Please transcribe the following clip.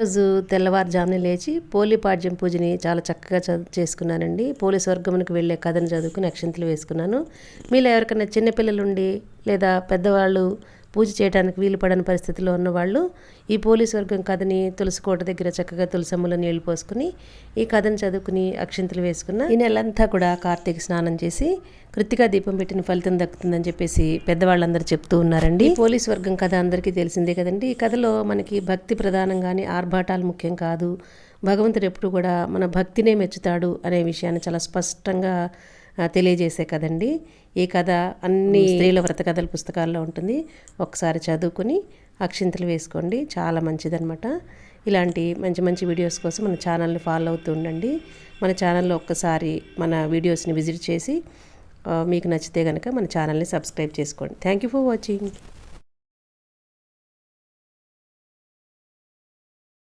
రోజు తెల్లవారుజామున లేచి పోలిపాడ్యం పూజని చాలా చక్కగా చేసుకున్నానండి. పోలీస్ వర్గమునికి వెళ్ళే కథను చదువుకుని అక్షింతలు వేసుకున్నాను. మీలో ఎవరికైనా చిన్నపిల్లలుండి లేదా పెద్దవాళ్ళు పూజ చేయడానికి వీలు పడని పరిస్థితిలో ఉన్నవాళ్ళు ఈ పోలీస్ వర్గం కథని తులసి కోట దగ్గర చక్కగా తులసమ్మలో నీళ్లు పోసుకుని ఈ కథను చదువుకుని అక్షింతలు వేసుకున్న ఈ నెలంతా కూడా కార్తీక స్నానం చేసి కృత్తికా దీపం పెట్టిన ఫలితం దక్కుతుందని చెప్పేసి పెద్దవాళ్ళందరూ చెప్తూ ఉన్నారండి. పోలీస్ వర్గం కథ అందరికీ తెలిసిందే కదండి. ఈ కథలో మనకి భక్తి ప్రధానంగానే ఆర్భాటాలు ముఖ్యం కాదు, భగవంతుడు ఎప్పుడు కూడా మన భక్తినే మెచ్చుతాడు అనే విషయాన్ని చాలా స్పష్టంగా తెలియజేసే కదండి. ఈ కథ అన్ని స్త్రీల వ్రత కథల పుస్తకాల్లో ఉంటుంది. ఒకసారి చదువుకుని అక్షింతలు వేసుకోండి, చాలా మంచిదన్నమాట. ఇలాంటి మంచి మంచి వీడియోస్ కోసం మన ఛానల్ని ఫాలో అవుతూ ఉండండి. మన ఛానల్లో ఒక్కసారి మన వీడియోస్ని విజిట్ చేసి మీకు నచ్చితే కనుక మన ఛానల్ని సబ్స్క్రైబ్ చేసుకోండి. Thank you for watching.